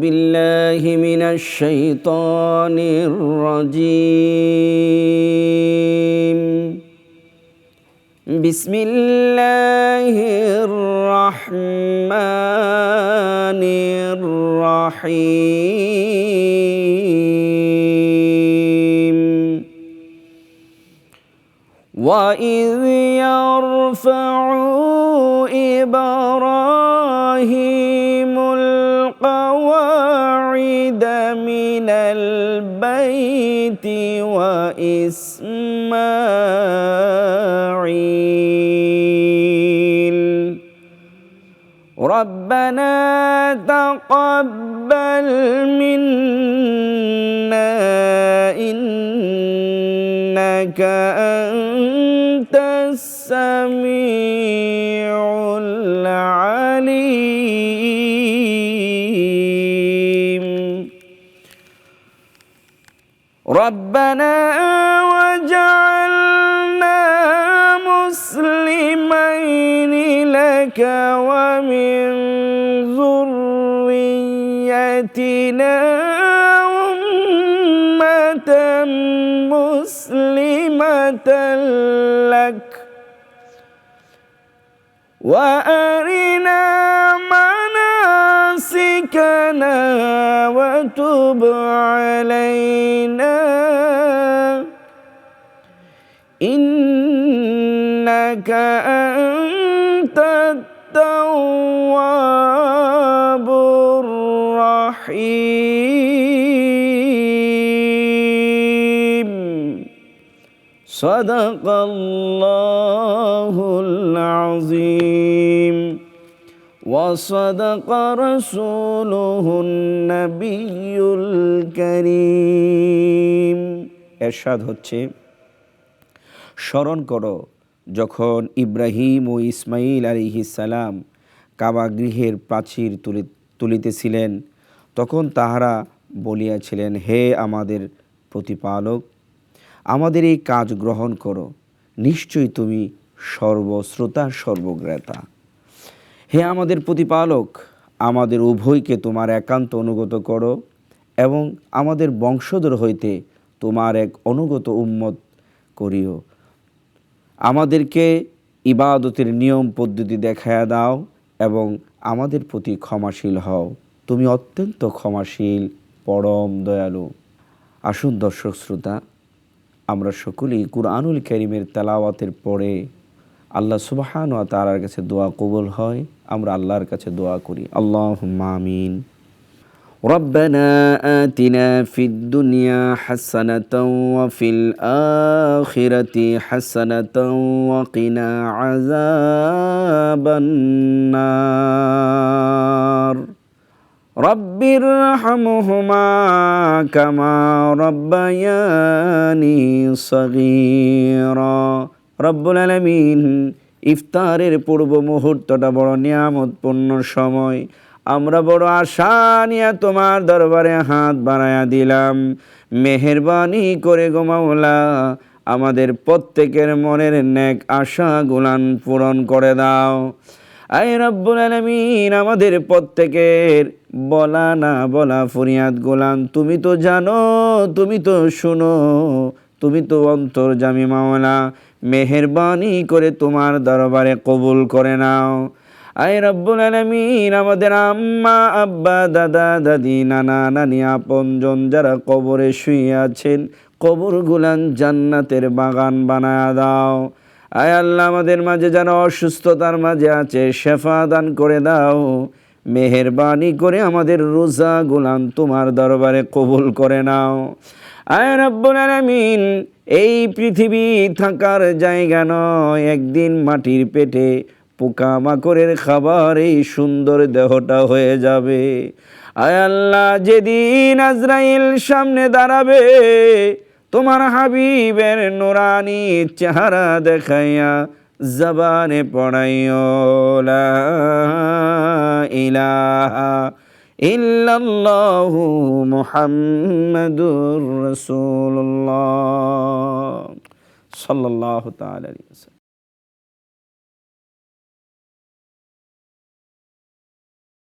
بالله من الشيطان الرجيم بسم الله الرحمن الرحيم وإذ يرفع إبراهيم القواعد من البيت وإسماعيل ربنا تقبل منا إنك أنت السميع العليم ربنا وجعلنا مسلمين لك ومن ذريتنا أمة مسلمة لك وأرنا مناسكنا وتب علينا إنك أنت التواب الرحيم صدق الله العظيم وصدق رسوله النبي الكريم এরশাদ হচ্ছে, স্মরণ করো যখন ইব্রাহিম ও ইসমাইল আলাইহিস সালাম কাবা গৃহের প্রাচীর তুলিতেছিলেন, তখন তাহারা বলিয়াছিলেন, হে আমাদের প্রতিপালক, আমাদের এই কাজ গ্রহণ করো, নিশ্চয়ই তুমি সর্বশ্রোতা সর্বজ্ঞাতা। হে আমাদের প্রতিপালক, আমাদের উভয়কে তোমার একান্ত অনুগত করো এবং আমাদের বংশধর হইতে তোমার এক অনুগত উম্মত করিও। আমাদেরকে ইবাদতের নিয়ম পদ্ধতি দেখায়া দাও এবং আমাদের প্রতি ক্ষমাশীল হও, তুমি অত্যন্ত ক্ষমাশীল, পরম দয়ালু। আসুন দর্শক শ্রোতা, আমরা সকলেই কুরআনুল কারীমের তেলাওয়াতের পরে আল্লাহ সুবহানাহু ওয়া তাআলার কাছে দোয়া কবুল হয়, আমরা আল্লাহর কাছে দোয়া করি। আল্লাহুম্মা আমিন। ربنا آتنا في الدنيا حسنة وفي الآخرة حسنة وقنا عذاب النار رب ارحمهما كما ربياني صغيرا রব্বুল আলামিন, ইফতারের পূর্ব মুহূর্তটা বড় নিয়ামতপূর্ণ সময়। আমরা বড় আশা নিয়ে তোমার দরবারে হাত বাড়ায়া দিলাম। মেহেরবানি করে গো মাওলা, আমাদের প্রত্যেকের মনের নেক আশাগুলান পূরণ করে দাও। আয় রব্বুল আলামিন, আমাদের প্রত্যেকের বলা না বলা ফরিয়াদ গুলান তুমি তো জানো, তুমি তো শুনো, তুমি তো অন্তর্যামী মাওলা, মেহেরবানি করে তোমার দরবারে কবুল করে নাও। আয় রব্বুল আলামিন, আমাদের আম্মা আব্বা দাদা দাদি নানা নানি আপনজন যারা কবরে শুয়ে আছেন, কবরগুলান জান্নাতের বাগান বানায়া দাও। আয় আল্লাহ, আমাদের মাঝে যারা অসুস্থতার মাঝে আছে, শেফা দান করে দাও। মেহেরবানি করে আমাদের রোজা গুলান তোমার দরবারে কবুল করে নাও। আয় রব্বুল আলামিন, এই পৃথিবী থাকার জায়গা নয়, একদিন মাটির পেটে পোকামাকড়ের খাবার এই সুন্দর দেহটা হয়ে যাবে। আয় আল্লাহ, যেদিন আজরাইল সামনে দাঁড়াবে, তোমার হাবিবের নুরানি চেহারা দেখাইয়া জবানে পড়াইও লা ইলাহা ইল্লাল্লাহু মুহাম্মাদুর রাসূলুল্লাহ সাল্লাল্লাহু তাআলা আলাইহি ওয়াসাল্লাম।